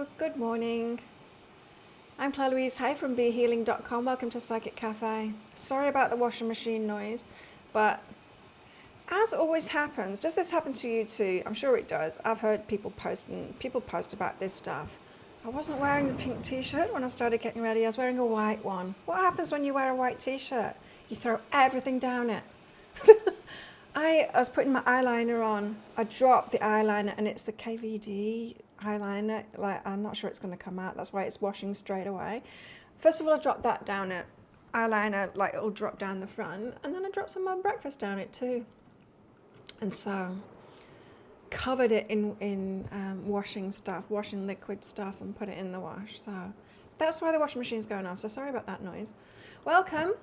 Hello, good morning. I'm Claire Louise Hay from BeHealing.com. Welcome to Psychic Cafe. Sorry about the washing machine noise, but as always happens, does this happen to you too? I'm sure it does. I've heard people post about this stuff. I wasn't wearing the pink t-shirt when I started getting ready. I was wearing a white one. What happens when you wear a white t-shirt? You throw everything down it. I was putting my eyeliner on. I dropped the eyeliner, and it's the KVD eyeliner. Like, I'm not sure it's going to come out. That's why it's washing straight away. First of all, I dropped that down it. Eyeliner, like, it'll drop down the front. And then I dropped some more breakfast down it too. And so, covered it in washing liquid stuff, and put it in the wash. So, that's why the washing machine's going off. So, sorry about that noise. Welcome.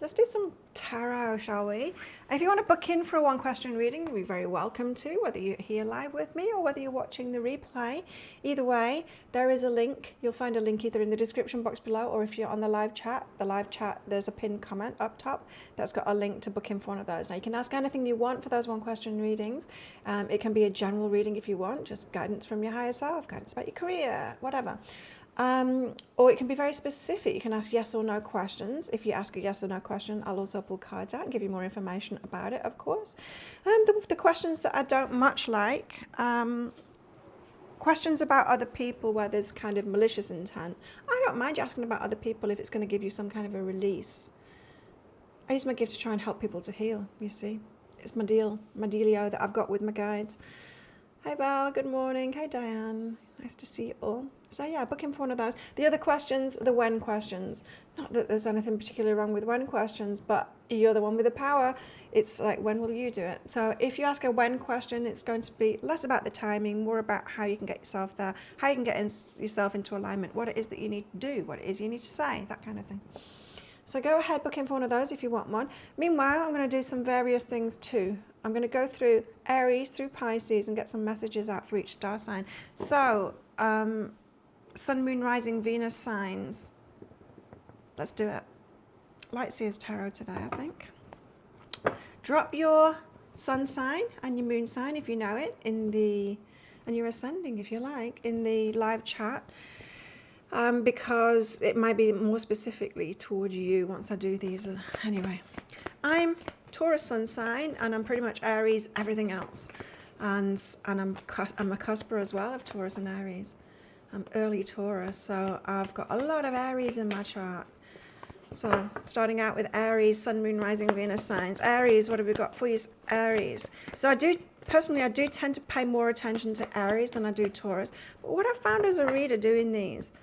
Let's do some tarot, shall we? If you want to book in for a one-question reading, you're very welcome to, whether you're here live with me or whether you're watching the replay. Either way, there is a link. You'll find a link either in the description box below, or if you're on the live chat, there's a pinned comment up top that's got a link to book in for one of those. Now, you can ask anything you want for those one-question readings. It can be a general reading if you want, just guidance from your higher self, guidance about your career, whatever. Or it can be very specific. You can ask yes or no questions. If you ask a yes or no question, I'll also pull cards out and give you more information about it, of course. The questions that I don't much like, questions about other people where there's kind of malicious intent. I don't mind you asking about other people if it's going to give you some kind of a release. I use my gift to try and help people to heal, you see. It's my dealio that I've got with my guides. Hey Val, good morning. Hey Diane, nice to see you all. So yeah, book in for one of those. The other questions, the when questions. Not that there's anything particularly wrong with when questions, but you're the one with the power. It's like, when will you do it? So if you ask a when question, it's going to be less about the timing, more about how you can get yourself there, how you can get yourself into alignment, what it is that you need to do, what it is you need to say, that kind of thing. So go ahead, book in for one of those if you want one. Meanwhile, I'm going to do some various things too. I'm going to go through Aries through Pisces and get some messages out for each star sign. So, Sun, Moon, Rising, Venus signs. Let's do it. Light Seers Tarot today, I think. Drop your sun sign and your moon sign if you know it and your ascending if you like in the live chat. Because it might be more specifically toward you once I do these. Anyway, I'm Taurus sun sign, and I'm pretty much Aries everything else, and I'm a cusper as well of Taurus and Aries. I'm early Taurus, so I've got a lot of Aries in my chart. So starting out with Aries, Sun, Moon, Rising, Venus signs. Aries, what have we got for you, Aries? So I do tend to pay more attention to Aries than I do Taurus. But what I found as a reader doing these,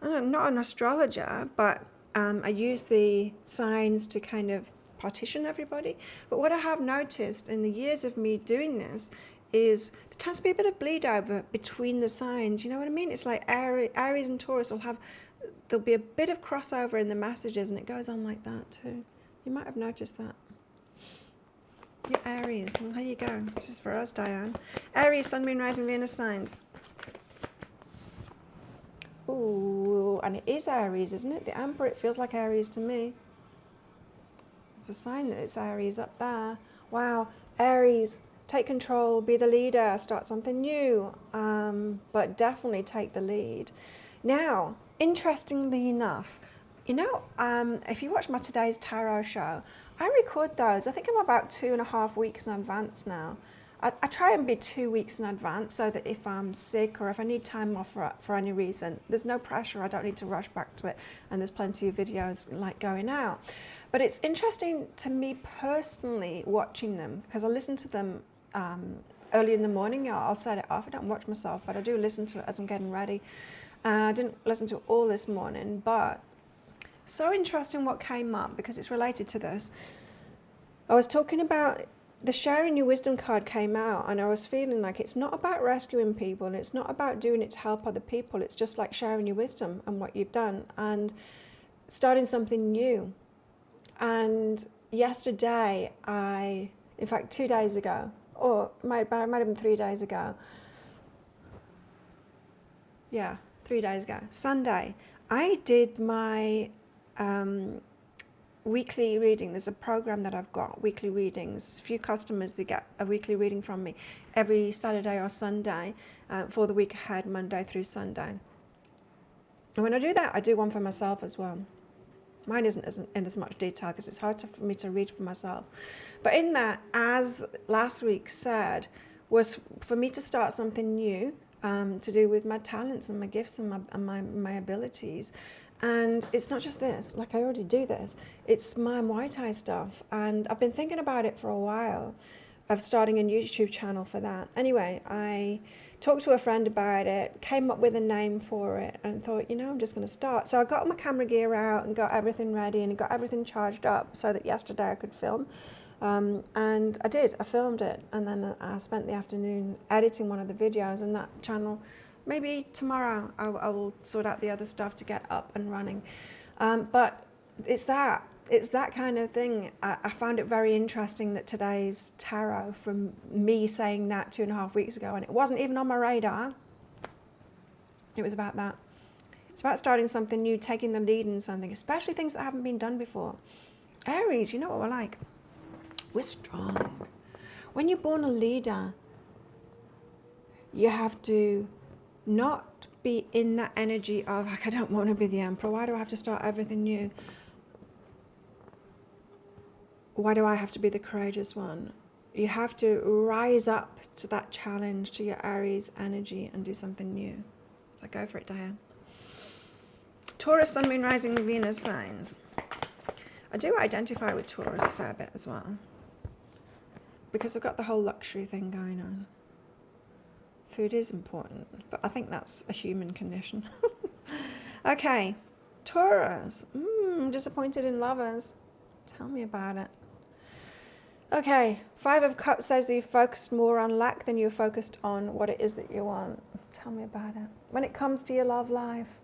I'm not an astrologer, but I use the signs to kind of partition everybody. But what I have noticed in the years of me doing this is there tends to be a bit of bleed over between the signs. You know what I mean? It's like Aries and Taurus there'll be a bit of crossover in the messages, and it goes on like that too. You might have noticed that. You're Aries. Well, here you go. This is for us, Diane. Aries, Sun, Moon, Rising, Venus signs. Ooh, and it is Aries, isn't it? The Emperor, it feels like Aries to me. It's a sign that it's Aries up there. Wow, Aries, take control, be the leader, start something new, but definitely take the lead. Now, interestingly enough, you know, if you watch my today's tarot show, I record those. I think I'm about 2.5 weeks in advance now. I try and be 2 weeks in advance so that if I'm sick or if I need time off for any reason, there's no pressure. I don't need to rush back to it, and there's plenty of videos like going out. But it's interesting to me personally watching them, because I listen to them early in the morning. I'll set it off. I don't watch myself, but I do listen to it as I'm getting ready. I didn't listen to it all this morning, but so interesting what came up, because it's related to this. I was talking about the Sharing Your Wisdom card came out, and I was feeling like it's not about rescuing people, and it's not about doing it to help other people. It's just like sharing your wisdom and what you've done and starting something new. And yesterday, in fact 2 days ago, or it might have been 3 days ago. Yeah, 3 days ago. Sunday, I did my weekly reading. There's a program that I've got, weekly readings. A few customers, they get a weekly reading from me every Saturday or Sunday for the week ahead, Monday through Sunday. And when I do that, I do one for myself as well. Mine isn't in as much detail because it's hard for me to read for myself. But in that, as last week said, was for me to start something new to do with my talents and my gifts and my abilities. And it's not just this, like I already do this, it's my Muay Thai stuff. And I've been thinking about it for a while, of starting a YouTube channel for that. Anyway, I talked to a friend about it, came up with a name for it, and thought, I'm just going to start. So I got my camera gear out and got everything ready and got everything charged up so that yesterday I could film. And I did, I filmed it. And then I spent the afternoon editing one of the videos, and that channel, maybe tomorrow I will sort out the other stuff to get up and running. But it's that kind of thing. I found it very interesting that today's tarot, from me saying that 2.5 weeks ago, and it wasn't even on my radar. It was about that. It's about starting something new, taking the lead in something, especially things that haven't been done before. Aries, you know what we're like. We're strong. When you're born a leader, you have to not be in that energy of, like, I don't want to be the emperor. Why do I have to start everything new? Why do I have to be the courageous one? You have to rise up to that challenge, to your Aries energy, and do something new. So go for it, Diane. Taurus, Sun, Moon, Rising, Venus signs. I do identify with Taurus a fair bit as well, because I've got the whole luxury thing going on. Food is important, but I think that's a human condition. Okay, Taurus. Disappointed in lovers. Tell me about it. Okay, 5 of Cups says that you focused more on lack than you're focused on what it is that you want. Tell me about it. When it comes to your love life.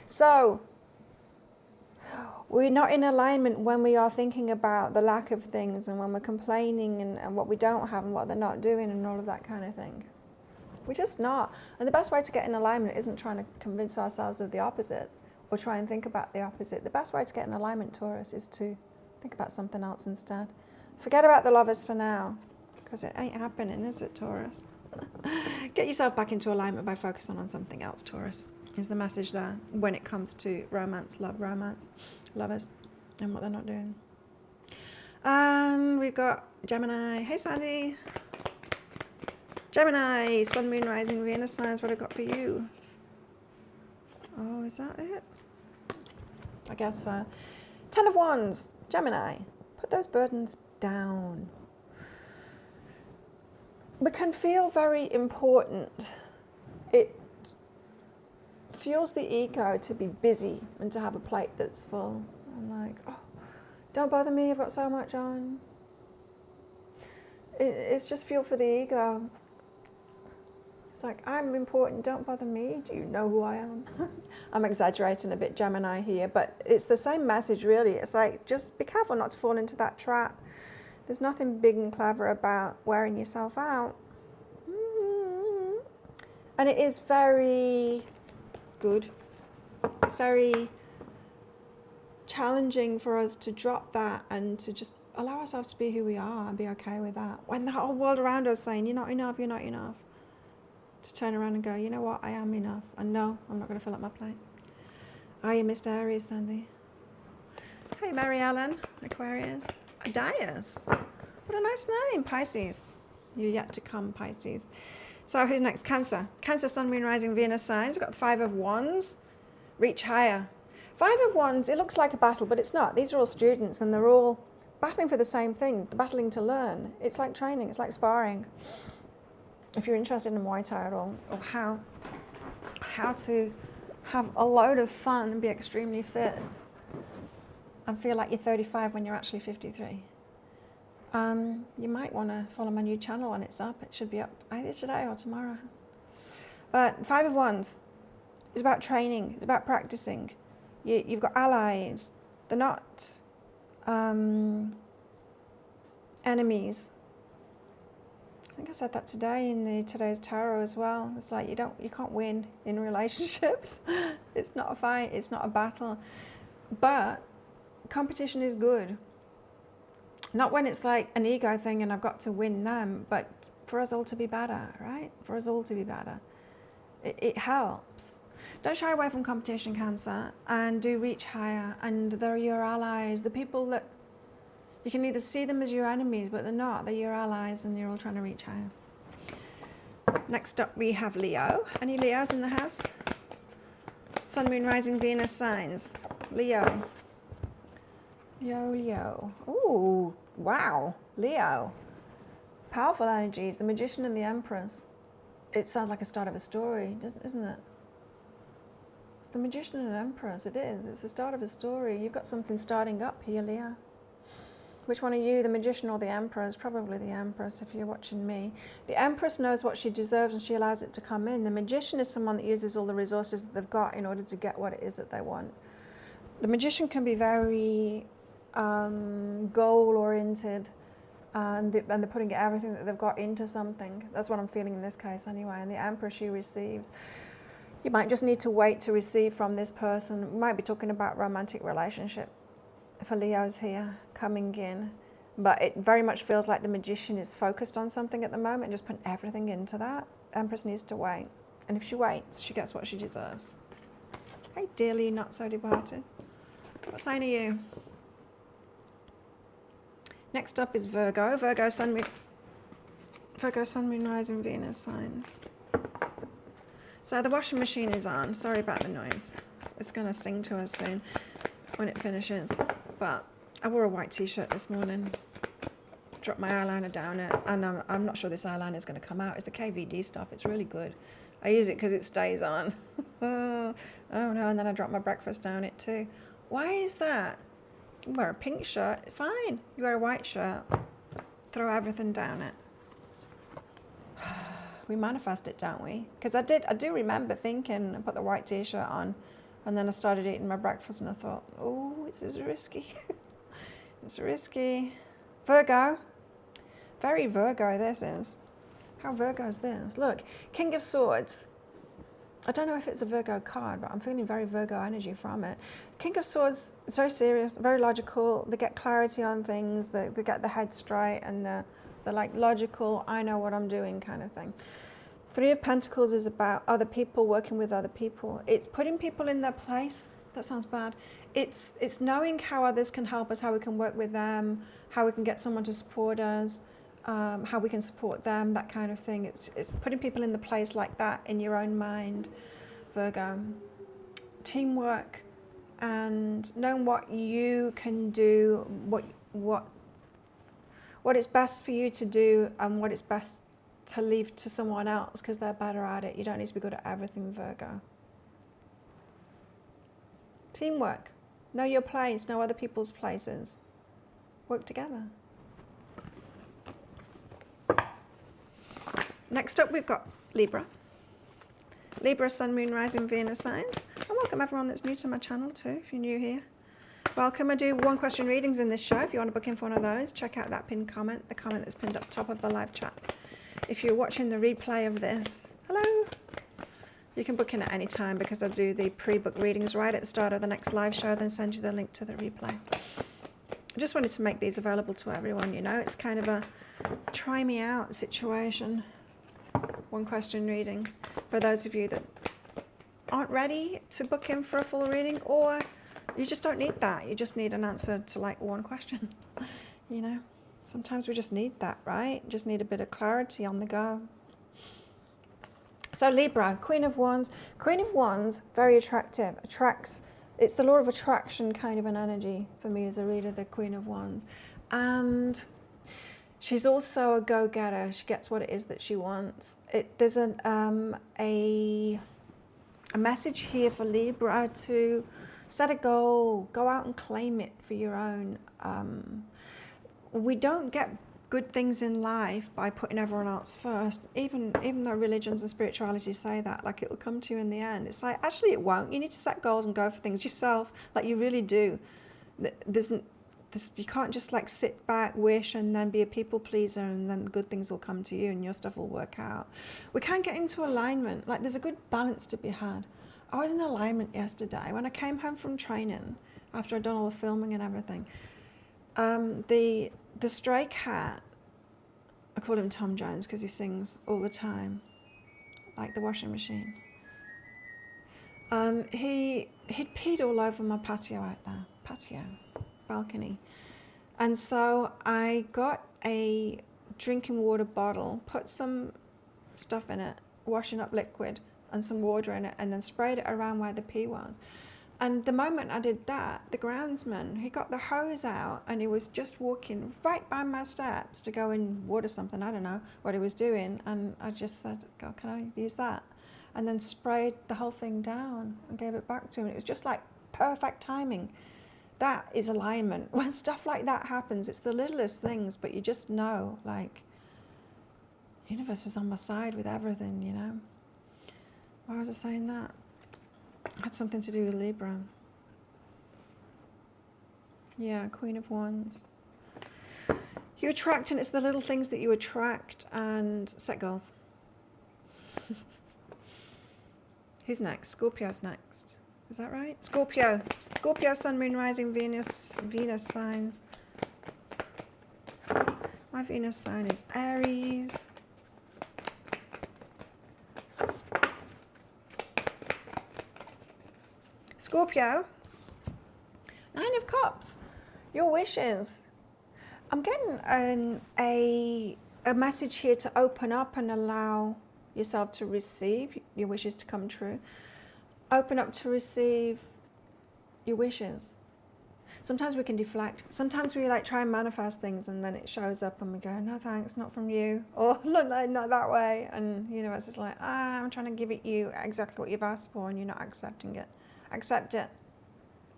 So, we're not in alignment when we are thinking about the lack of things, and when we're complaining and what we don't have and what they're not doing and all of that kind of thing. We're just not. And the best way to get in alignment isn't trying to convince ourselves of the opposite or try and think about the opposite. The best way to get in alignment, Taurus, is to think about something else instead. Forget about the lovers for now, because it ain't happening, is it, Taurus? Get yourself back into alignment by focusing on something else, Taurus, is the message there when it comes to romance, lovers, and what they're not doing. And we've got Gemini. Hey, Sandy. Gemini, Sun, Moon, Rising, Venus signs. What I got for you? Oh, is that it? I guess 10 of Wands, Gemini. Put those burdens down. We can feel very important. It fuels the ego to be busy and to have a plate that's full. I'm like, oh, don't bother me, I've got so much on. It's just fuel for the ego. It's like, I'm important, don't bother me. Do you know who I am? I'm exaggerating a bit, Gemini, here, but it's the same message, really. It's like, just be careful not to fall into that trap. There's nothing big and clever about wearing yourself out. And it is very good. It's very challenging for us to drop that and to just allow ourselves to be who we are and be okay with that. When the whole world around us is saying, you're not enough, you're not enough. To turn around and go, you know what, I am enough. And no, I'm not going to fill up my plate. Are you Mr. Aries, Sandy? Hey, Mary Ellen, Aquarius. Dias. What a nice name, Pisces. You're yet to come, Pisces. So who's next? Cancer. Cancer, Sun, Moon, Rising, Venus signs. We've got the 5 of Wands. Reach higher. 5 of Wands, it looks like a battle, but it's not. These are all students, and they're all battling for the same thing, battling to learn. It's like training, it's like sparring. If you're interested in Muay Thai at all, or how to have a load of fun and be extremely fit and feel like you're 35 when you're actually 53, you might want to follow my new channel when it's up. It should be up either today or tomorrow. But 5 of Wands is about training. It's about practicing. You've got allies. They're not enemies. I think I said that today in today's tarot as well. It's like you can't win in relationships. It's not a fight. It's not a battle. But competition is good. Not when it's like an ego thing and I've got to win them, but for us all to be better, right? For us all to be better. It helps. Don't shy away from competition, Cancer, and do reach higher. And they're your allies. The people that you can either see them as your enemies, but they're not. They're your allies, and you're all trying to reach higher. Next up, we have Leo. Any Leos in the house? Sun, Moon, Rising, Venus signs. Leo. Leo. Ooh, wow. Leo. Powerful energies. The Magician and the Empress. It sounds like a start of a story, isn't it? It's the Magician and Empress. It is. It's the start of a story. You've got something starting up here, Leo. Which one are you, the Magician or the Empress? Probably the Empress if you're watching me. The Empress knows what she deserves and she allows it to come in. The Magician is someone that uses all the resources that they've got in order to get what it is that they want. The Magician can be very goal-oriented, and they're putting everything that they've got into something. That's what I'm feeling in this case anyway. And the Emperor, she receives. You might just need to wait to receive from this person. We might be talking about romantic relationship for Leo's here coming in, but it very much feels like the Magician is focused on something at the moment, just putting everything into that. Empress needs to wait, and if she waits, she gets what she deserves. Hey, dearly not so departed. What sign are you? Next up is Virgo. Virgo, Sun, Moon, Rising, Venus signs. So the washing machine is on. Sorry about the noise. It's going to sing to us soon when it finishes. But I wore a white t-shirt this morning. Dropped my eyeliner down it. And I'm not sure this eyeliner is going to come out. It's the KVD stuff. It's really good. I use it because it stays on. Oh no, and then I dropped my breakfast down it too. Why is that? You wear a pink shirt, fine. You wear a white shirt, throw everything down it. We manifest it, don't we? Because I do remember thinking, I put the white t-shirt on, and then I started eating my breakfast, and I thought, oh, this is risky. It's risky. Virgo. Very Virgo, this is. How Virgo is this? Look, King of Swords. I don't know if it's a Virgo card, but I'm feeling very Virgo energy from it. King of Swords is very serious, very logical. They get clarity on things. They get the head straight, and they're like logical, I know what I'm doing kind of thing. Three of Pentacles is about other people, working with other people. It's putting people in their place. That sounds bad. It's knowing how others can help us, how we can work with them, how we can get someone to support us, how we can support them, that kind of thing. It's putting people in the place like that in your own mind, Virgo. Teamwork and knowing what you can do, what is best for you to do, and what is best to leave to someone else because they're better at it. You don't need to be good at everything, Virgo. Teamwork. Know your place, know other people's places. Work together. Next up, we've got Libra. Libra, Sun, Moon, Rising, Venus signs. And welcome everyone that's new to my channel too, if you're new here. Welcome. I do one question readings in this show. If you want to book in for one of those, check out that pinned comment, the comment that's pinned up top of the live chat. If you're watching the replay of this, hello. You can book in at any time because I do the pre-book readings right at the start of the next live show, then send you the link to the replay. I just wanted to make these available to everyone, you know. It's kind of a try me out situation. One question reading for those of you that aren't ready to book in for a full reading, or you just don't need that. You just need an answer to like one question, you know. Sometimes we just need that, right? Just need a bit of clarity on the go. So Libra, Queen of Wands. Queen of Wands, very attractive, attracts. It's the law of attraction kind of an energy for me as a reader, the Queen of Wands. And she's also a go-getter. She gets what it is that she wants. There's a message here for Libra to set a goal, go out and claim it for your own. We don't get good things in life by putting everyone else first, even though religions and spirituality say that, like it'll come to you in the end. It's like, actually it won't. You need to set goals and go for things yourself, like you really do. You can't just like sit back, wish, and then be a people pleaser, and then good things will come to you and your stuff will work out. We can get into alignment. Like there's a good balance to be had. I was in alignment yesterday when I came home from training after I'd done all the filming and everything. The stray cat, I call him Tom Jones because he sings all the time, like the washing machine. He'd peed all over my patio out there. Balcony. And so I got a drinking water bottle, put some stuff in it, washing up liquid, and some water in it, and then sprayed it around where the pee was. And the moment I did that, the groundsman, he got the hose out and he was just walking right by my steps to go and water something. I don't know what he was doing. And I just said, "Oh, can I use that?" And then sprayed the whole thing down and gave it back to him. It was just like perfect timing. That is alignment. When stuff like that happens, it's the littlest things, but you just know, like, the universe is on my side with everything, you know. Why was I saying that? It had something to do with Libra. Yeah, Queen of Wands. You attract, and it's the little things that you attract, and set goals. Who's next? Scorpio's next. Is that right? Scorpio, Sun, Moon, Rising, Venus signs. My Venus sign is Aries. Scorpio, 9 of Cups, your wishes. I'm getting a message here to open up and allow yourself to receive your wishes to come true. Open up to receive your wishes. Sometimes we can deflect. Sometimes we like try and manifest things and then it shows up and we go, "No thanks, not from you," or "No, not that way." And you know, it's just like, I'm trying to give it you exactly what you've asked for and you're not accepting it. Accept it,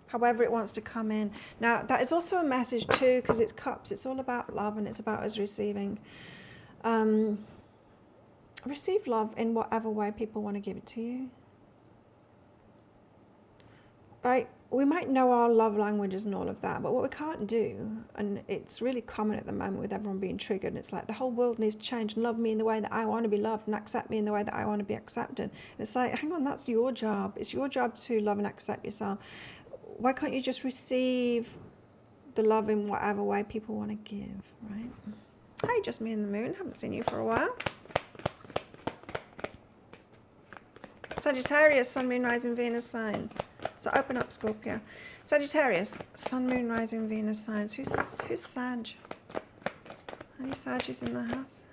however it wants to come in. Now, that is also a message too, because it's cups. It's all about love and it's about us receiving. Receive love in whatever way people want to give it to you. Like, we might know our love languages and all of that, but what we can't do, and it's really common at the moment with everyone being triggered, and it's like the whole world needs to change and love me in the way that I want to be loved and accept me in the way that I want to be accepted. And it's like, hang on, that's your job. It's your job to love and accept yourself. Why can't you just receive the love in whatever way people want to give, right? Hi, just me and the moon. Haven't seen you for a while. Sagittarius, Sun, Moon, Rising, Venus signs. So open up, Scorpio. Sagittarius, Sun, Moon, Rising, Venus signs. Who's Sag? Any Saggies in the house?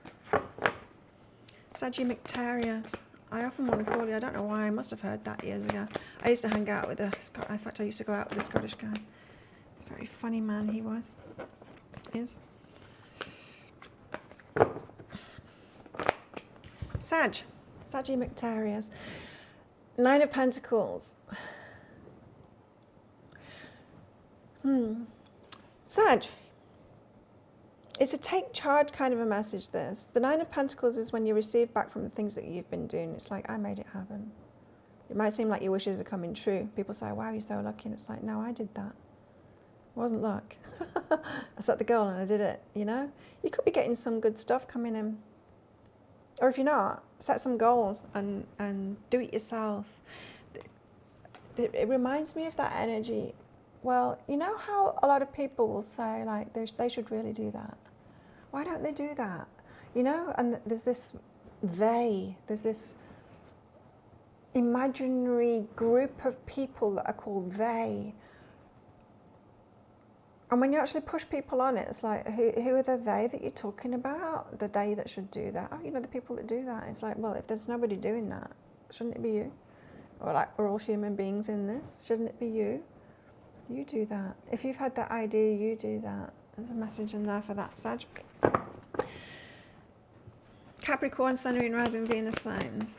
Sagittarius. I often want to call you. I don't know why. I must have heard that years ago. I used to hang out with in fact, I used to go out with a Scottish guy. A very funny man he was. Is. Sagittarius. 9 of Pentacles. Sag. It's a take charge kind of a message, this. The 9 of Pentacles is when you receive back from the things that you've been doing. It's like, I made it happen. It might seem like your wishes are coming true. People say, "Wow, you're so lucky." And it's like, no, I did that. It wasn't luck. I set the goal and I did it, you know? You could be getting some good stuff coming in. Or if you're not, set some goals and do it yourself. It reminds me of that energy. Well, you know how a lot of people will say, like, they should really do that. Why don't they do that? You know, and there's this imaginary group of people that are called they. And when you actually push people on it, it's like, who are the they that you're talking about? The they that should do that? Oh, you know, the people that do that. It's like, well, if there's nobody doing that, shouldn't it be you? Or like, we're all human beings in this. Shouldn't it be you? You do that. If you've had that idea, you do that. There's a message in there for that, Sag. Capricorn, Sun, Moon, Rising, Venus signs.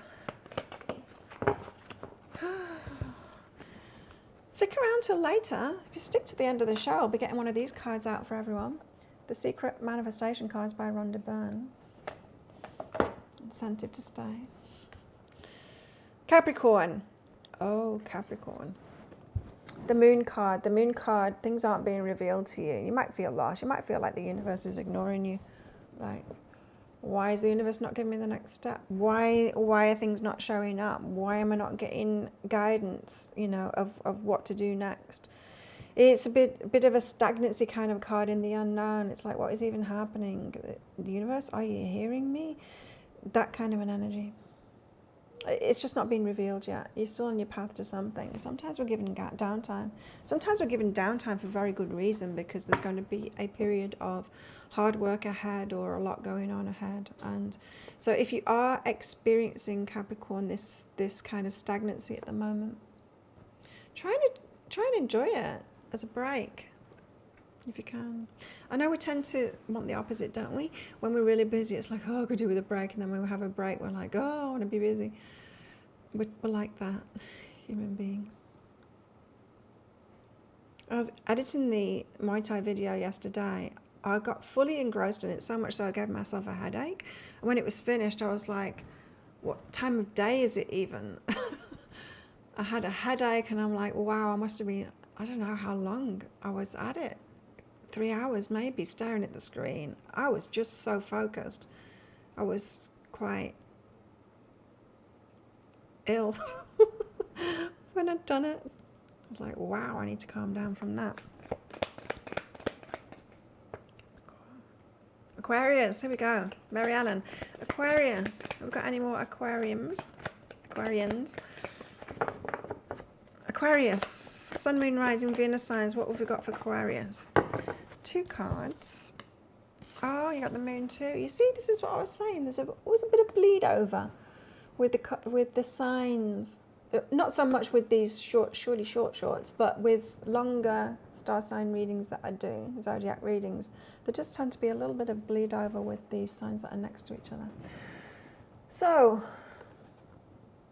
Stick around till later. If you stick to the end of the show, I'll be getting one of these cards out for everyone. The Secret Manifestation cards by Rhonda Byrne. Incentive to stay. Capricorn. Oh, Capricorn. The Moon card. The Moon card, things aren't being revealed to you. You might feel lost. You might feel like the universe is ignoring you. Like, why is the universe not giving me the next step? Why are things not showing up? Why am I not getting guidance, you know, of what to do next? It's a bit of a stagnancy kind of card in the unknown. It's like, what is even happening? The universe, are you hearing me? That kind of an energy. It's just not been revealed yet. You're still on your path to something. Sometimes we're given downtime. Sometimes we're given downtime for very good reason, because there's going to be a period of hard work ahead or a lot going on ahead. And so if you are experiencing, Capricorn, this kind of stagnancy at the moment, try and enjoy it as a break, if you can. I know we tend to want the opposite, don't we? When we're really busy, it's like, oh, I could do with a break. And then when we have a break, we're like, oh, I want to be busy. We're like that, human beings. I was editing the Muay Thai video yesterday. I got fully engrossed in it, so much so I gave myself a headache. And when it was finished, I was like, what time of day is it even? I had a headache, and I'm like, wow, I must have been, I don't know how long I was at it. 3 hours maybe, staring at the screen. I was just so focused. I was quite ill when I'd done it. I was like, wow, I need to calm down from that. Aquarius, here we go. Mary Ellen. Aquarius. Have we got any more aquariums? Aquarians. Aquarius. Sun, Moon, Rising, Venus signs. What have we got for Aquarius? 2 cards. Oh, you got the Moon too. You see, this is what I was saying. There's always a bit of bleed over with the signs. Not so much with these short shorts, but with longer star sign readings that I do, zodiac readings, there just tend to be a little bit of bleed over with these signs that are next to each other. So,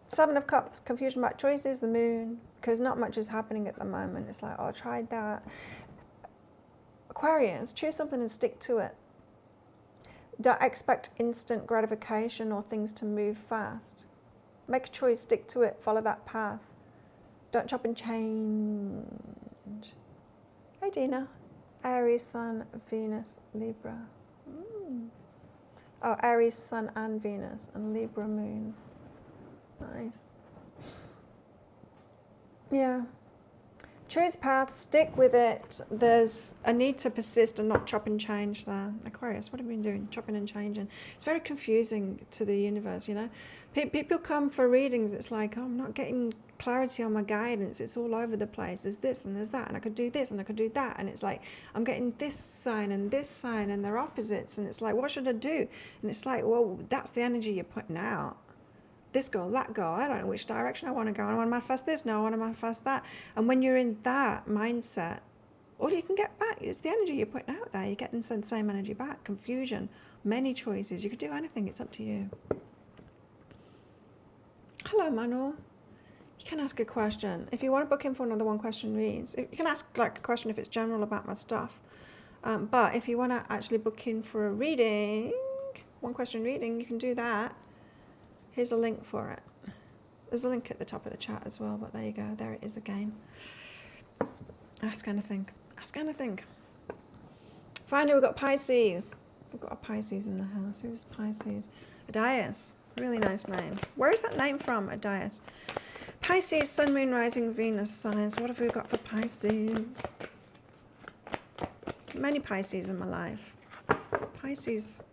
7 of Cups, confusion about choices, the Moon, because not much is happening at the moment. It's like, oh, I tried that. Aquarius, choose something and stick to it. Don't expect instant gratification or things to move fast. Make a choice, stick to it, follow that path. Don't chop and change. Hey, Dina. Aries, Sun, Venus, Libra. Oh, Aries, Sun and Venus, and Libra Moon. Nice. Yeah. Choose path, stick with it. There's a need to persist and not chop and change there. Aquarius, what have you been doing? Chopping and changing. It's very confusing to the universe, you know. People come for readings, it's like, oh, I'm not getting clarity on my guidance. It's all over the place. There's this and there's that, and I could do this and I could do that. And it's like, I'm getting this sign and they're opposites. And it's like, what should I do? And it's like, well, that's the energy you're putting out. This goal, that goal, I don't know which direction I want to go. I want to manifest this, no, I want to manifest that. And when you're in that mindset, all you can get back is the energy you're putting out there. You're getting the same energy back. Confusion, many choices. You could do anything, it's up to you. Hello, Manuel. You can ask a question. If you want to book in for another one question reads, you can ask like a question if it's general about my stuff. But if you want to actually book in for a reading, one question reading, you can do that. Here's a link for it. There's a link at the top of the chat as well, but there you go. There it is again. Ask anything. Ask anything. Finally, we've got Pisces. We've got a Pisces in the house. Who's Pisces? Adias. Really nice name. Where is that name from, Adias? Pisces, Sun, Moon, Rising, Venus signs. What have we got for Pisces? Many Pisces in my life. Pisces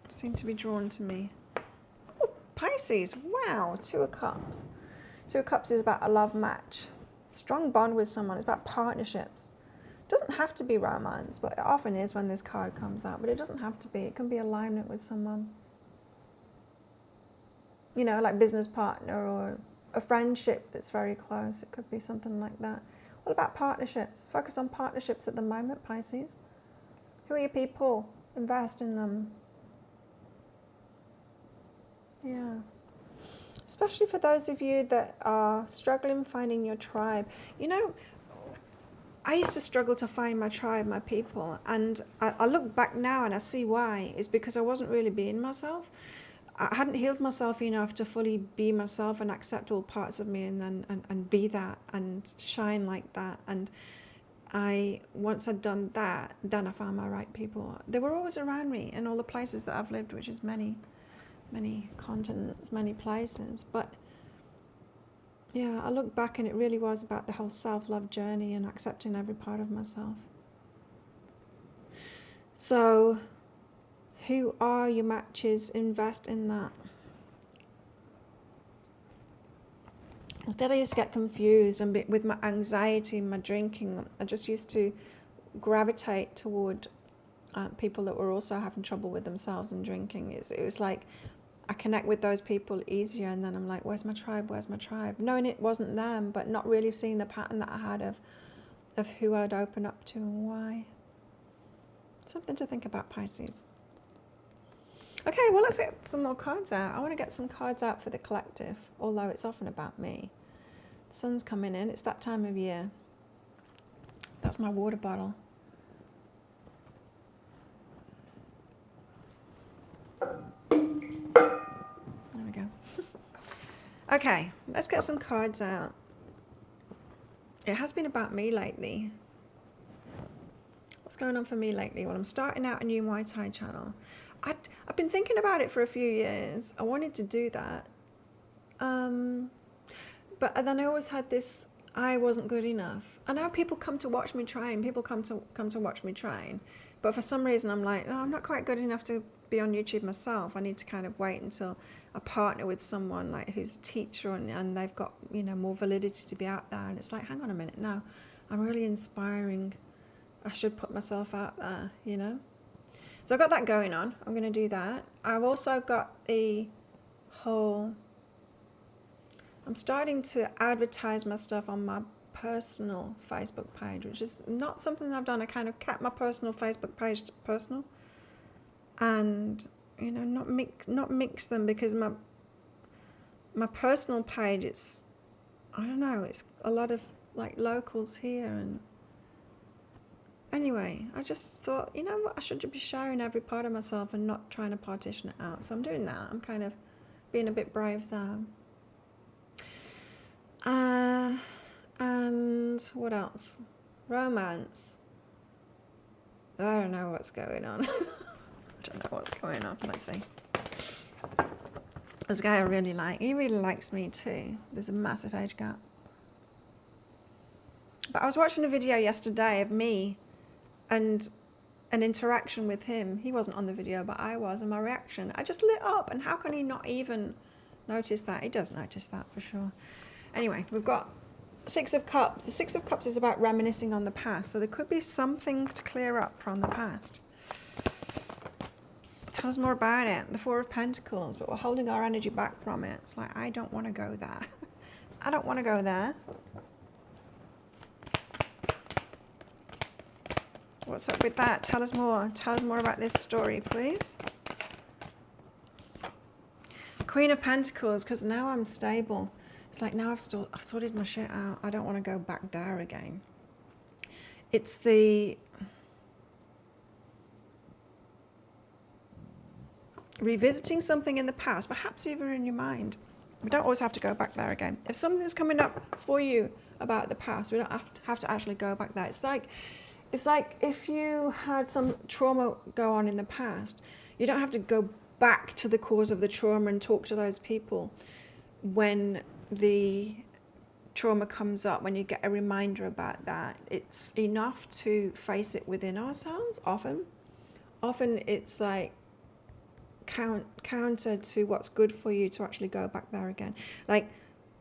seem to be drawn to me. Pisces, wow, 2 of Cups. 2 of Cups is about a love match. Strong bond with someone. It's about partnerships. It doesn't have to be romance, but it often is when this card comes out. But it doesn't have to be. It can be alignment with someone. You know, like business partner or a friendship that's very close. It could be something like that. What about partnerships? Focus on partnerships at the moment, Pisces. Who are your people? Invest in them. Yeah. Especially for those of you that are struggling finding your tribe. You know, I used to struggle to find my tribe, my people. And I look back now and I see why. It's because I wasn't really being myself. I hadn't healed myself enough to fully be myself and accept all parts of me and be that and shine like that. And once I'd done that, then I found my right people. They were always around me in all the places that I've lived, which is many continents, many places. But yeah, I look back and it really was about the whole self-love journey and accepting every part of myself. So who are your matches? Invest in that. Instead, I used to get confused, and with my anxiety and my drinking, I just used to gravitate toward people that were also having trouble with themselves and drinking. It was like I connect with those people easier, and then I'm like, where's my tribe? Where's my tribe? Knowing it wasn't them, but not really seeing the pattern that I had of who I'd open up to and why. Something to think about, Pisces. Okay, well, let's get some more cards out. I want to get some cards out for the collective, although it's often about me. The sun's coming in. It's that time of year. That's my water bottle. There we go. Okay, let's get some cards out. It has been about me lately. What's going on for me lately? Well, I'm starting out a new Muay Thai channel. I've been thinking about it for a few years. I wanted to do that. But then I always had this, I wasn't good enough. I know people come to watch me train. People come to watch me train. But for some reason, I'm like, oh, I'm not quite good enough to be on YouTube myself. I need to kind of wait until I partner with someone like who's a teacher and they've got, you know, more validity to be out there. And it's like, hang on a minute, no, I'm really inspiring. I should put myself out there, you know. So I've got that going on. I'm going to do that. I've also got I'm starting to advertise my stuff on my personal Facebook page, which is not something I've done. I kind of kept my personal Facebook page personal, and you know, not mix them, because my personal page, it's, I don't know, it's a lot of like locals here. And anyway, I just thought, you know what, I should be sharing every part of myself and not trying to partition it out. So I'm doing that. I'm kind of being a bit brave now. And what else? Romance. I don't know what's going on. I don't know what's going on. Let's see. There's a guy I really like. He really likes me too. There's a massive age gap. But I was watching a video yesterday of me and an interaction with him. He wasn't on the video, but I was, and my reaction, I just lit up. And how can he not even notice that? He does notice that for sure. Anyway, we've got Six of Cups. The Six of Cups is about reminiscing on the past. So there could be something to clear up from the past. Tell us more about it. The Four of Pentacles, but we're holding our energy back from it. It's like, I don't want to go there. I don't want to go there. What's up with that? Tell us more. Tell us more about this story, please. Queen of Pentacles, because now I'm stable. It's like, now I've sorted my shit out. I don't want to go back there again. It's the revisiting something in the past, perhaps even in your mind. We don't always have to go back there again. If something's coming up for you about the past, we don't have to actually go back there. It's like if you had some trauma go on in the past, you don't have to go back to the cause of the trauma and talk to those people when the trauma comes up, when you get a reminder about that. It's enough to face it within ourselves. Often it's like counter to what's good for you to actually go back there again. Like,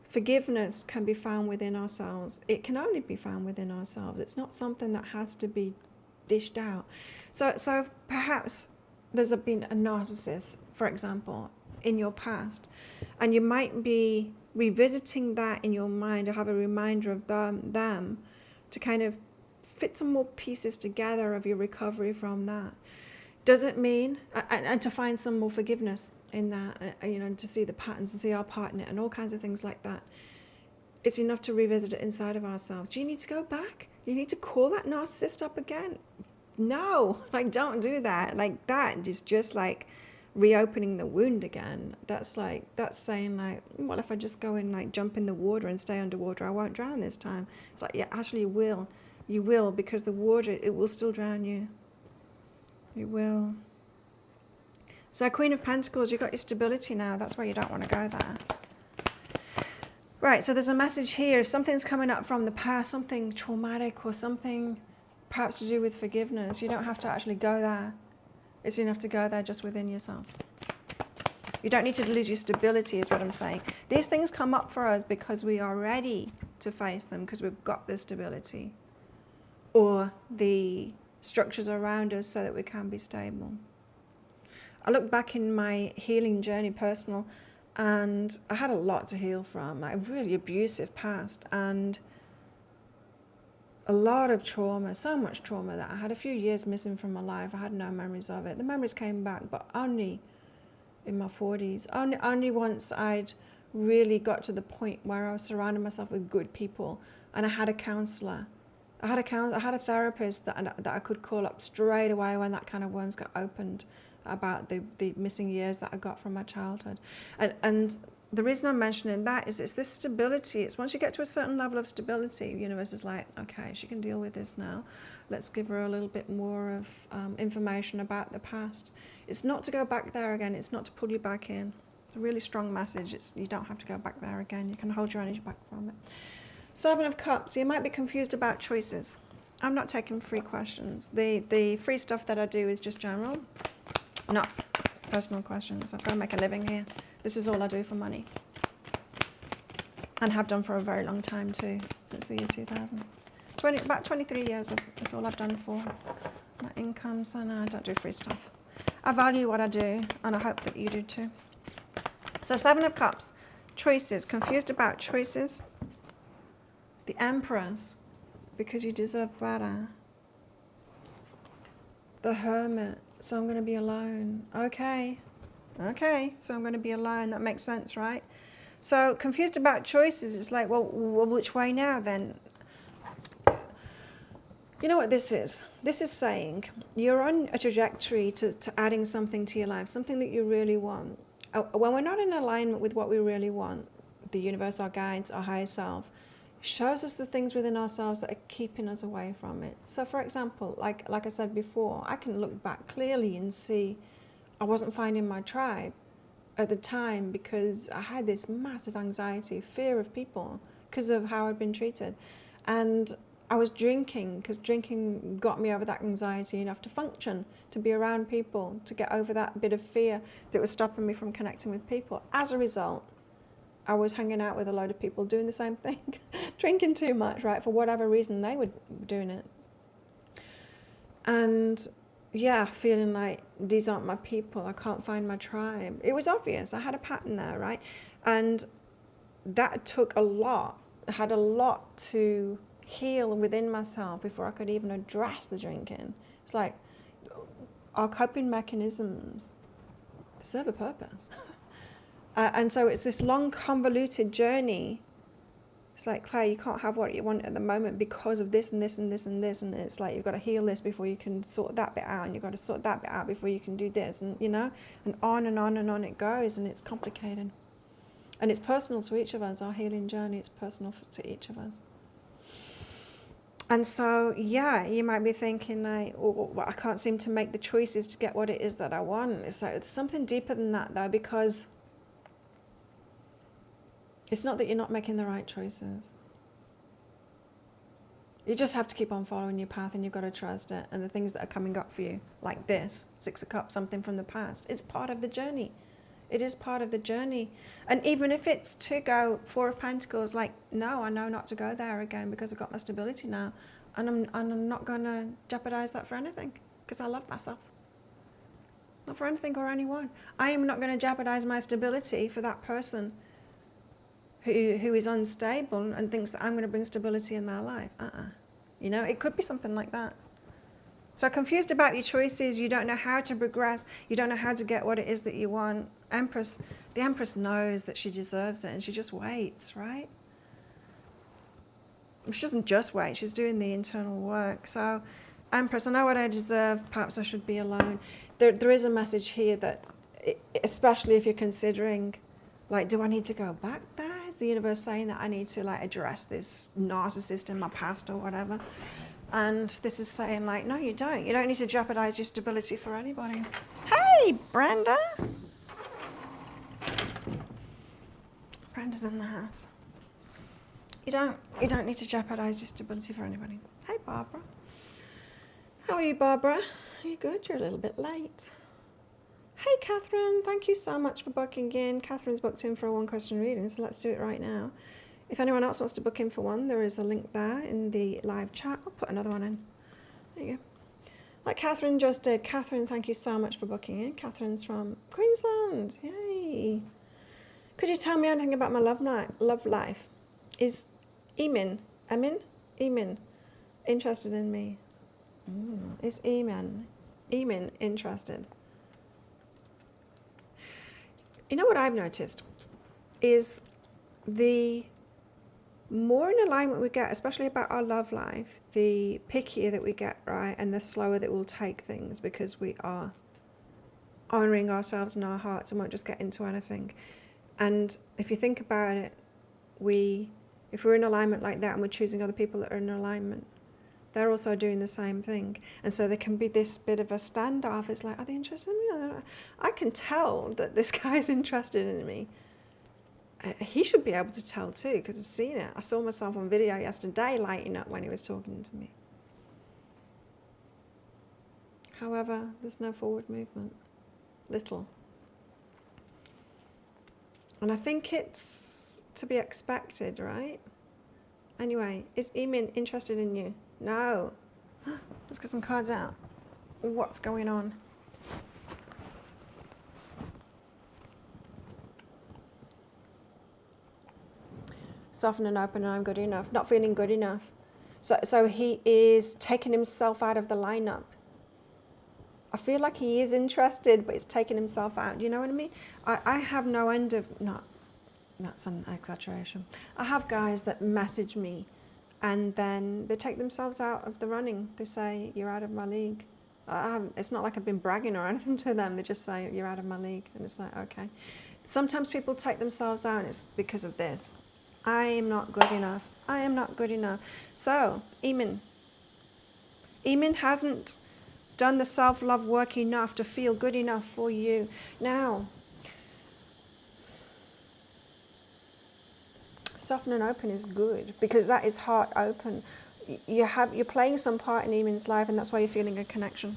forgiveness can be found within ourselves. It can only be found within ourselves. It's not something that has to be dished out. So perhaps there's been a narcissist, for example, in your past, and you might be revisiting that in your mind to have a reminder of them to kind of fit some more pieces together of your recovery from that. Doesn't mean, and to find some more forgiveness in that, you know, to see the patterns and see our part in it and all kinds of things like that. It's enough to revisit it inside of ourselves. Do you need to go back? You need to call that narcissist up again? No, like, don't do that. Like, that is just like reopening the wound again. That's saying like, well, if I just go and like jump in the water and stay underwater, I won't drown this time. It's like, yeah, actually you will, because the water, it will still drown you. You will. So Queen of Pentacles, you've got your stability now. That's why you don't want to go there. Right, so there's a message here. If something's coming up from the past, something traumatic or something perhaps to do with forgiveness, you don't have to actually go there. It's enough to go there just within yourself. You don't need to lose your stability is what I'm saying. These things come up for us because we are ready to face them, because we've got the stability or the structures around us so that we can be stable. I look back in my healing journey, personal, and I had a lot to heal from, like a really abusive past and a lot of trauma, so much trauma that I had a few years missing from my life. I had no memories of it. The memories came back, but only in my 40s. Only once I'd really got to the point where I was surrounding myself with good people and I had a counsellor. I had a therapist that I could call up straight away when that kind of wounds got opened about the missing years that I got from my childhood. And the reason I'm mentioning that is it's this stability. It's once you get to a certain level of stability, the universe is like, okay, she can deal with this now. Let's give her a little bit more of information about the past. It's not to go back there again. It's not to pull you back in. It's a really strong message. You don't have to go back there again. You can hold your energy back from it. 7 of Cups. You might be confused about choices. I'm not taking free questions. The free stuff that I do is just general, not personal questions. I've got to make a living here. This is all I do for money. And have done for a very long time too, since the year 2000. About 23 years, that's all I've done for my income, so no, I don't do free stuff. I value what I do, and I hope that you do too. So 7 of Cups, choices, confused about choices. The Empress, because you deserve better. The Hermit, so I'm going to be alone. Okay, so I'm going to be alone. That makes sense, right? So confused about choices, it's like, well, which way now then? You know what this is? This is saying you're on a trajectory to adding something to your life, something that you really want. When we're not in alignment with what we really want, the universe, our guides, our higher self, shows us the things within ourselves that are keeping us away from it. So for example, like I said before, I can look back clearly and see I wasn't finding my tribe at the time because I had this massive anxiety, fear of people because of how I'd been treated. And I was drinking because drinking got me over that anxiety enough to function, to be around people, to get over that bit of fear that was stopping me from connecting with people. As a result, I was hanging out with a load of people doing the same thing, drinking too much, right, for whatever reason they were doing it. And yeah, feeling like these aren't my people, I can't find my tribe. It was obvious, I had a pattern there, right? And that took a lot, I had a lot to heal within myself before I could even address the drinking. It's like our coping mechanisms serve a purpose. And so it's this long, convoluted journey. It's like, Claire, you can't have what you want at the moment because of this and this and this and this. And it's like, you've got to heal this before you can sort that bit out. And you've got to sort that bit out before you can do this. And, you know, and on and on and on it goes. And it's complicated. And it's personal to each of us. Our healing journey, it's personal to each of us. And so, yeah, you might be thinking, like, oh, well, I can't seem to make the choices to get what it is that I want. It's like, there's something deeper than that, though, because it's not that you're not making the right choices. You just have to keep on following your path, and you've got to trust it. And the things that are coming up for you, like this, 6 of Cups, something from the past, it's part of the journey. It is part of the journey. And even if it's to go 4 of Pentacles, like, no, I know not to go there again because I've got my stability now. And I'm not going to jeopardize that for anything because I love myself. Not for anything or anyone. I am not going to jeopardize my stability for that person who is unstable and thinks that I'm going to bring stability in their life. You know, it could be something like that. So confused about your choices, you don't know how to progress, you don't know how to get what it is that you want. The Empress knows that she deserves it and she just waits, right? She doesn't just wait, she's doing the internal work. So, Empress, I know what I deserve, perhaps I should be alone. There is a message here that, especially if you're considering, like, do I need to go back there? Is the universe saying that I need to, like, address this narcissist in my past or whatever? And this is saying, like, no, you don't. You don't need to jeopardize your stability for anybody. Hey, Brenda. Brenda's in the house. You don't need to jeopardize your stability for anybody. Hey, Barbara. How are you, Barbara? Are you good? You're a little bit late. Hey Catherine, thank you so much for booking in. Catherine's booked in for a 1-question reading, so let's do it right now. If anyone else wants to book in for one, there is a link there in the live chat. I'll put another one in. There you go. Like Catherine just did. Catherine, thank you so much for booking in. Catherine's from Queensland. Yay. Could you tell me anything about my love life? Is Emin interested in me? Is Emin interested? You know what I've noticed is the more in alignment we get, especially about our love life, the pickier that we get, right? And the slower that we'll take things, because we are honoring ourselves and our hearts and won't just get into anything. And if you think about it, if we're in alignment like that and we're choosing other people that are in alignment, they're also doing the same thing. And so there can be this bit of a standoff. It's like, are they interested in me? I can tell that this guy's interested in me. He should be able to tell too, because I've seen it. I saw myself on video yesterday lighting up when he was talking to me. However, there's no forward movement. Little. And I think it's to be expected, right? Anyway, is Emin interested in you? No. Let's get some cards out. What's going on? Soften and open, and I'm good enough. Not feeling good enough. So he is taking himself out of the lineup. I feel like he is interested, but he's taking himself out. Do you know what I mean? I have no end of, that's an exaggeration. I have guys that message me and then they take themselves out of the running. They say, you're out of my league. It's not like I've been bragging or anything to them. They just say, you're out of my league. And it's like, okay. Sometimes people take themselves out and it's because of this. I am not good enough. I am not good enough. So, Emin hasn't done the self-love work enough to feel good enough for you. Now, soften and open is good, because that is heart open. You're playing some part in Emin's life, and that's why you're feeling a connection.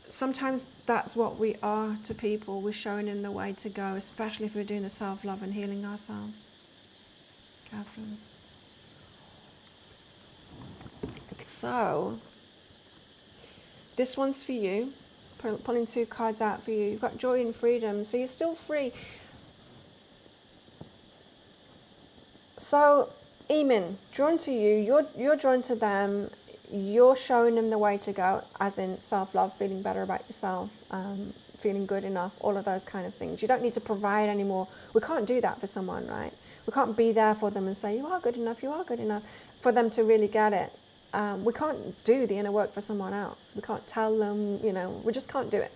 Sometimes that's what we are to people. We're showing them the way to go, especially if we're doing the self-love and healing ourselves. Catherine. So, this one's for you. Pulling 2 cards out for you. You've got joy and freedom, so you're still free. So, Emin, drawn to you, you're drawn to them, you're showing them the way to go, as in self-love, feeling better about yourself, feeling good enough, all of those kind of things. You don't need to provide anymore. We can't do that for someone, right? We can't be there for them and say, you are good enough, for them to really get it. We can't do the inner work for someone else. We can't tell them, we just can't do it.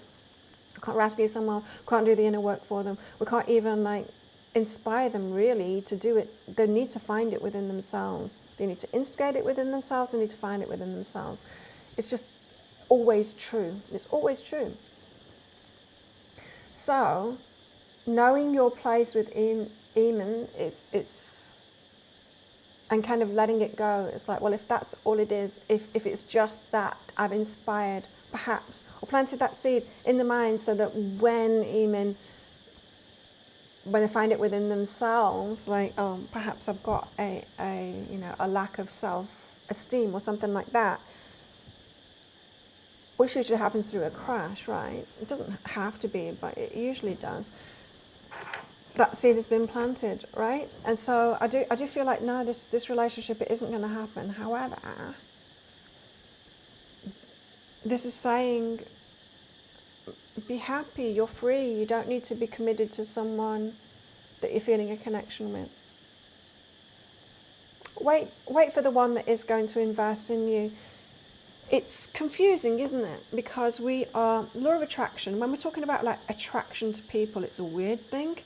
We can't rescue someone, we can't do the inner work for them. We can't even inspire them really to do it. They need to find it within themselves. They need to instigate it within themselves, they need to find it within themselves. It's just always true. It's always true. So, knowing your place with Emin, it's and kind of letting it go. It's like, well, if that's all it is, if it's just that I've inspired, perhaps, or planted that seed in the mind, so that when they find it within themselves, perhaps I've got a lack of self-esteem or something like that, which usually happens through a crash, right? It doesn't have to be, but it usually does. That seed has been planted, right? And so I do feel like, no, this relationship, it isn't going to happen. However, this is saying, be happy, you're free. You don't need to be committed to someone that you're feeling a connection with. Wait for the one that is going to invest in you. It's confusing, isn't it? Because we are, law of attraction, when we're talking about attraction to people, it's a weird thing.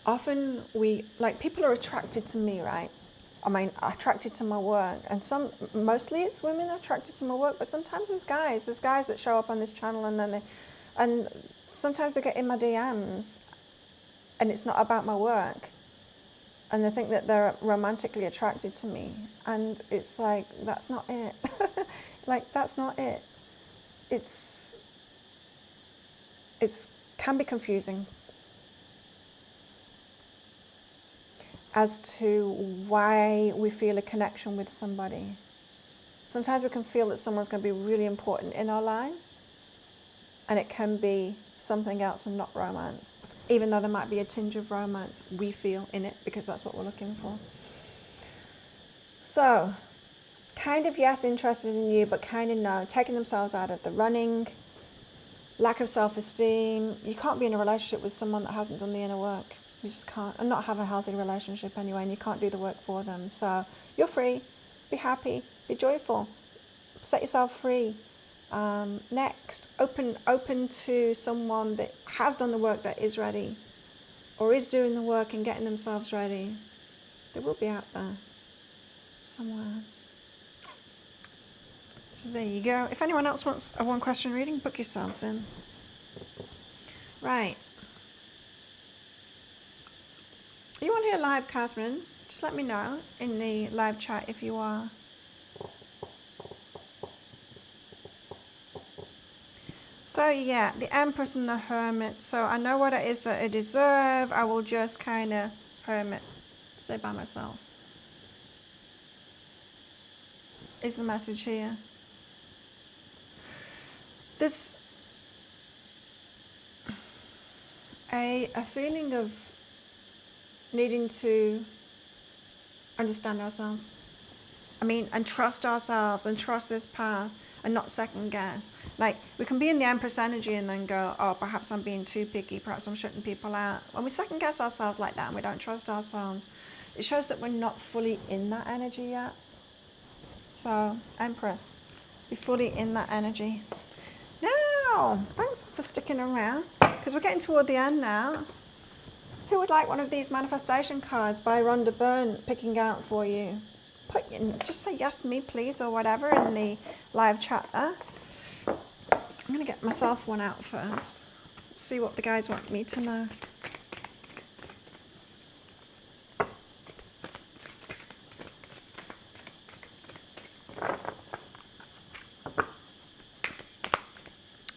Often people are attracted to me, right? Attracted to my work, and mostly it's women attracted to my work, but sometimes there's guys that show up on this channel, and sometimes they get in my DMs, and it's not about my work, and they think that they're romantically attracted to me, and it's like, that's not it. That's not it. It's can be confusing as to why we feel a connection with somebody. Sometimes we can feel that someone's going to be really important in our lives, and it can be something else and not romance. Even though there might be a tinge of romance, we feel in it because that's what we're looking for. So, kind of yes, interested in you, but kind of no. Taking themselves out of the running, lack of self-esteem. You can't be in a relationship with someone that hasn't done the inner work. You just can't, and not have a healthy relationship anyway, and you can't do the work for them. So you're free, be happy, be joyful, set yourself free. Next, open to someone that has done the work, that is ready, or is doing the work and getting themselves ready. They will be out there somewhere. So there you go. If anyone else wants a one question reading, book yourselves in. Right. Are you on here live, Catherine? Just let me know in the live chat if you are. So yeah, the Empress and the Hermit. So I know what it is that I deserve. I will just kind of hermit, stay by myself. Is the message here. There's a feeling of needing to understand ourselves. I mean, and trust ourselves and trust this path and not second guess. Like, we can be in the Empress energy and then go, oh, perhaps I'm being too picky, perhaps I'm shutting people out. When we second guess ourselves like that and we don't trust ourselves, it shows that we're not fully in that energy yet. So, Empress, be fully in that energy. Now, thanks for sticking around, because we're getting toward the end now. Who would like one of these manifestation cards by Rhonda Byrne picking out for you? Put in, just say yes, me please, or whatever in the live chat there. I'm going to get myself one out first. See what the guys want me to know.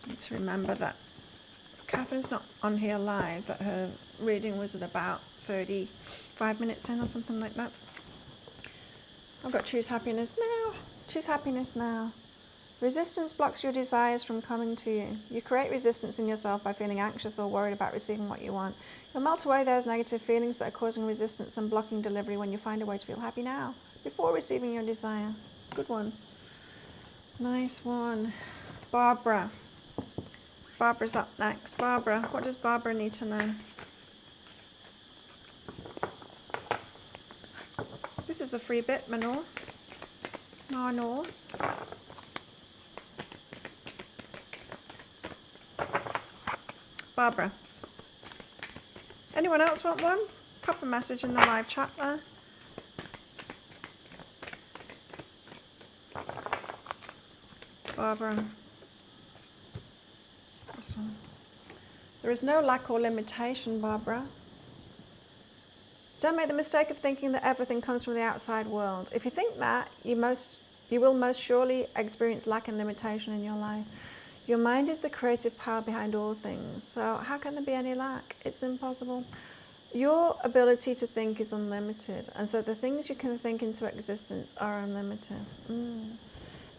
Need to remember that Catherine's not on here live, that her reading was at about 35 minutes in or something like that. I've got choose happiness now. Choose happiness now. Resistance blocks your desires from coming to you. You create resistance in yourself by feeling anxious or worried about receiving what you want. You'll melt away those negative feelings that are causing resistance and blocking delivery when you find a way to feel happy now, before receiving your desire. Good one. Nice one. Barbara. Barbara's up next. Barbara, what does Barbara need to know? This is a free bit, Manor. Manor. Barbara. Anyone else want one? Pop a message in the live chat there. Barbara. This one. There is no lack or limitation, Barbara. Don't make the mistake of thinking that everything comes from the outside world. If you think that, you will most surely experience lack and limitation in your life. Your mind is the creative power behind all things. So how can there be any lack? It's impossible. Your ability to think is unlimited. And so the things you can think into existence are unlimited.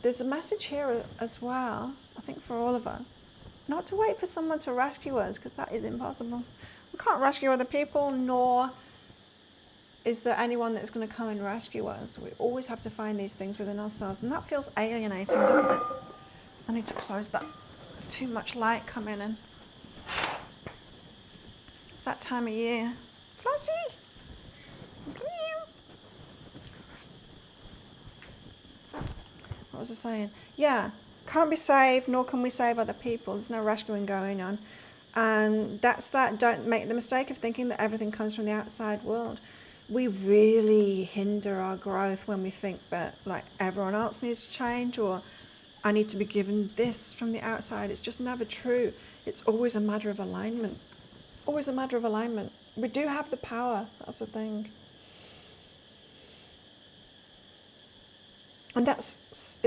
There's a message here as well, I think for all of us, not to wait for someone to rescue us, because that is impossible. We can't rescue other people, nor is there anyone that's going to come and rescue us. We always have to find these things within ourselves, and that feels alienating, doesn't it? I need to close that. There's too much light coming in. It's that time of year. Flossie! What was I saying? Yeah, can't be saved, nor can we save other people. There's no rescuing going on. And that's that. Don't make the mistake of thinking that everything comes from the outside world. We really hinder our growth when we think that, like, everyone else needs to change, or I need to be given this from the outside. It's just never true. It's always a matter of alignment. Always a matter of alignment. We do have the power. That's the thing. And it's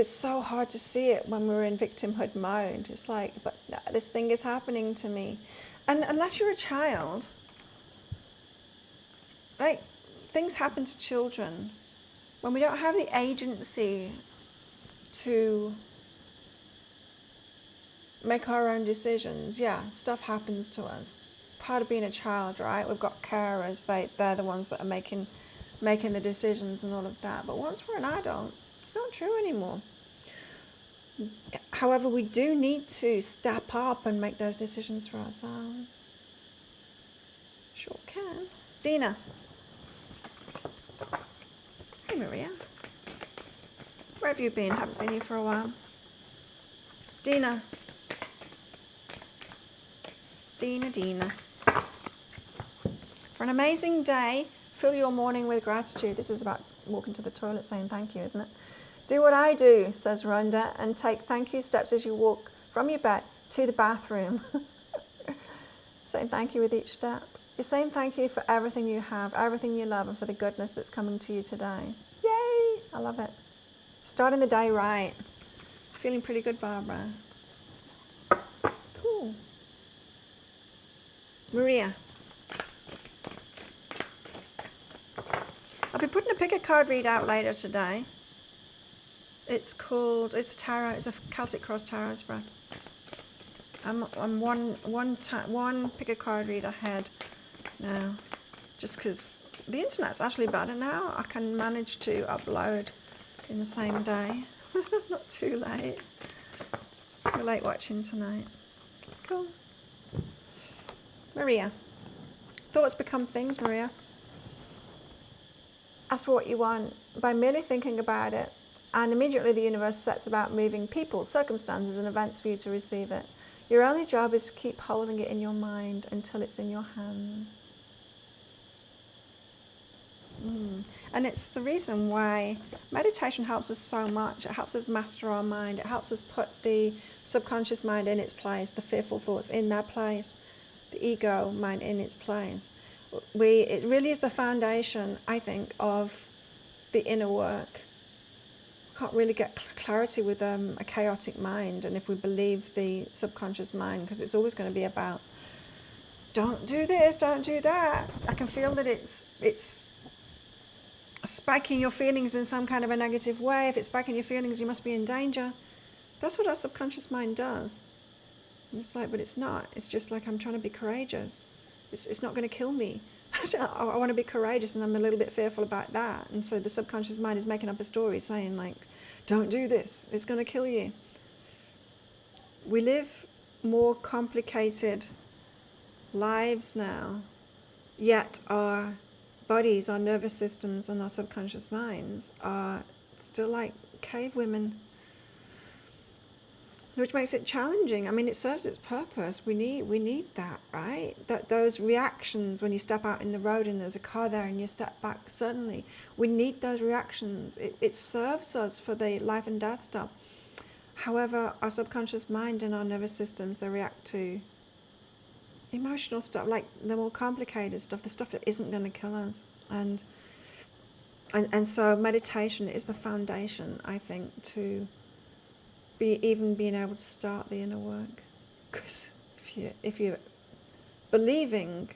so hard to see it when we're in victimhood mode. It's like, but this thing is happening to me. And unless you're a child, like, things happen to children. When we don't have the agency to make our own decisions, yeah, stuff happens to us. It's part of being a child, right? We've got carers, they're the ones that are making the decisions and all of that. But once we're an adult, it's not true anymore. However, we do need to step up and make those decisions for ourselves. Sure can. Dina. Hey, Maria. Where have you been? Haven't seen you for a while. Dina. Dina. For an amazing day, fill your morning with gratitude. This is about walking to the toilet saying thank you, isn't it? Do what I do, says Rhonda, and take thank you steps as you walk from your bed to the bathroom. Saying thank you with each step. You're saying thank you for everything you have, everything you love, and for the goodness that's coming to you today. Yay! I love it. Starting the day right. Feeling pretty good, Barbara. Cool. Maria. I'll be putting a pick a card read out later today. It's a tarot, it's a Celtic Cross Tarot spread. I'm one pick a card read ahead now, just because the internet's actually better now. I can manage to upload in the same day. Not too late. You're late watching tonight. Cool. Maria. Thoughts become things, Maria. Ask for what you want by merely thinking about it, and immediately the universe sets about moving people, circumstances, and events for you to receive it. Your only job is to keep holding it in your mind until it's in your hands. And it's the reason why meditation helps us so much. It helps us master our mind. It helps us put the subconscious mind in its place, the fearful thoughts in their place, the ego mind in its place. It really is the foundation, I think, of the inner work. Can't really get clarity with a chaotic mind, and if we believe the subconscious mind, because it's always going to be about don't do this, don't do that. I can feel that it's spiking your feelings in some kind of a negative way. If it's spiking your feelings, you must be in danger. That's what our subconscious mind does. And it's like, but it's not. It's just like, I'm trying to be courageous. It's not going to kill me. I want to be courageous, and I'm a little bit fearful about that. And so the subconscious mind is making up a story saying, like, don't do this, it's going to kill you. We live more complicated lives now, yet our bodies, our nervous systems, and our subconscious minds are still like cave women, which makes it challenging. I mean, it serves its purpose. We need that, right? Those reactions when you step out in the road and there's a car there and you step back suddenly. We need those reactions. It serves us for the life and death stuff. However, our subconscious mind and our nervous systems, they react to emotional stuff, like the more complicated stuff, the stuff that isn't going to kill us. And so meditation is the foundation, I think, to even being able to start the inner work. Because if you're believing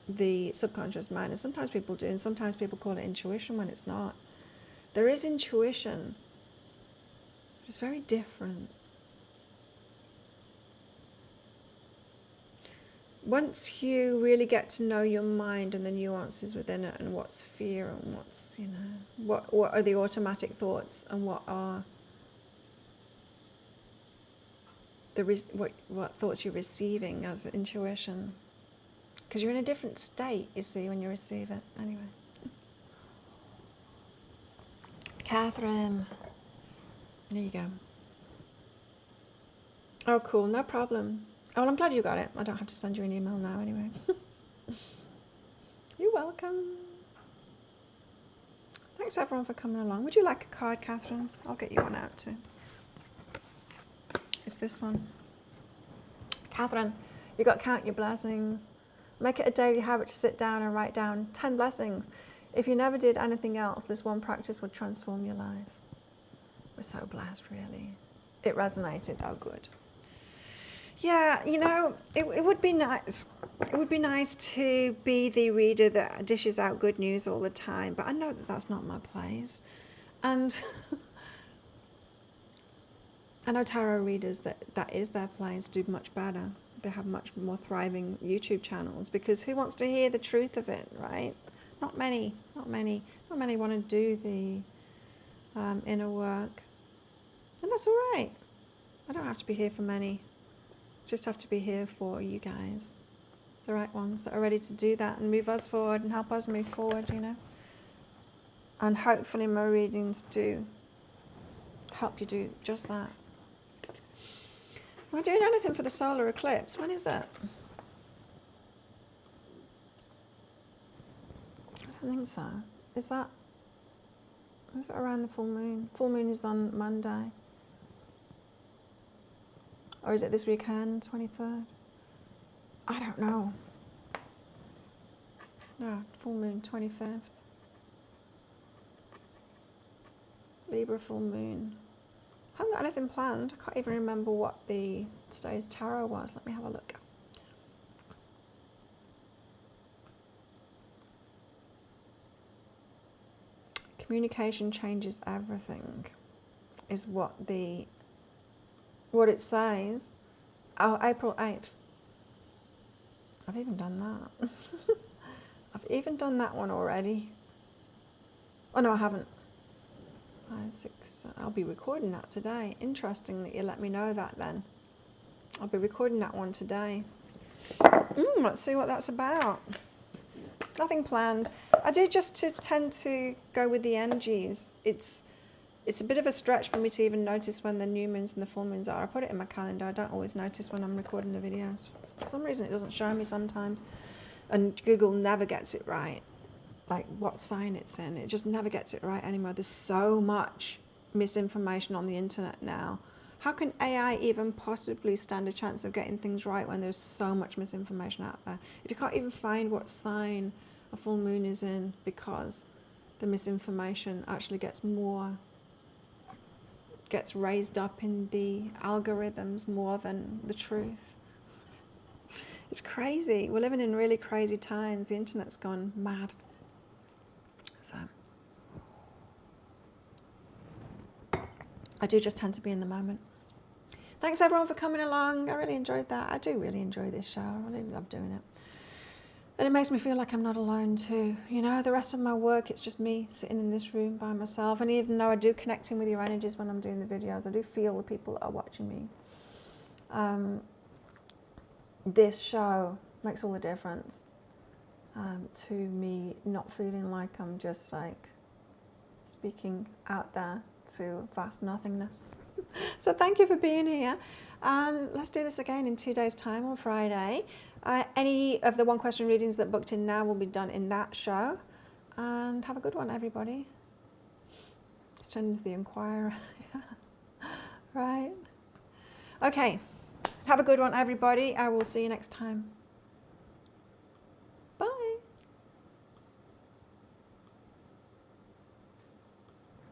the subconscious mind, and sometimes people do, and sometimes people call it intuition when it's not. There is intuition. It's very different. Once you really get to know your mind and the nuances within it, and what's fear and what's, what are the automatic thoughts and what are what thoughts you're receiving as intuition, because you're in a different state, you see, when you receive it. Anyway, Catherine, there you go. Oh, cool, no problem. Oh, well, I'm glad you got it. I don't have to send you an email now anyway. You're welcome. Thanks everyone for coming along. Would you like a card, Catherine? I'll get you one out too. It's this one. Catherine, you've got to count your blessings. Make it a daily habit to sit down and write down 10 blessings. If you never did anything else, this one practice would transform your life. We're so blessed, really. It resonated. Oh, good. Yeah, you know, it would be nice. It would be nice to be the reader that dishes out good news all the time, but I know that that's not my place. And I know tarot readers that is their place, do much better. They have much more thriving YouTube channels, because who wants to hear the truth of it, right? Not many want to do the inner work. And that's all right. I don't have to be here for many. Just have to be here for you guys, the right ones that are ready to do that and move us forward and help us move forward, you know. And hopefully my readings do help you do just that. Am I doing anything for the solar eclipse? When is it? I don't think so. Is it around the full moon? Full moon is on Monday. Or is it this weekend, 23rd? I don't know. No, full moon, 25th. Libra full moon. I haven't got anything planned. I can't even remember what today's tarot was. Let me have a look. Communication changes everything, is what it says. Oh, April 8th. I've even done that. I've even done that one already. Oh no, I haven't. 5, 6, I'll be recording that today. Interesting that you let me know that then. I'll be recording that one today. Let's see what that's about. Nothing planned. I do just tend to go with the energies. It's a bit of a stretch for me to even notice when the new moons and the full moons are. I put it in my calendar. I don't always notice when I'm recording the videos. For some reason it doesn't show me sometimes. And Google never gets it right. Like what sign it's in. It just never gets it right anymore. There's so much misinformation on the internet now. How can AI even possibly stand a chance of getting things right when there's so much misinformation out there? If you can't even find what sign a full moon is in because the misinformation actually gets raised up in the algorithms more than the truth. It's crazy. We're living in really crazy times. The internet's gone mad. So I do just tend to be in the moment. Thanks everyone for coming along. I really enjoyed that. I do really enjoy this show. I really love doing it. And it makes me feel like I'm not alone too. You know, the rest of my work, it's just me sitting in this room by myself. And even though I do connect in with your energies when I'm doing the videos, I do feel the people that are watching me. This show makes all the difference to me not feeling like I'm just like speaking out there to vast nothingness. So thank you for being here. And let's do this again in 2 days' time on Friday. Any of the one question readings that booked in now will be done in that show. And have a good one, everybody. It's turned into the Inquirer. Right. Okay. Have a good one, everybody. I will see you next time.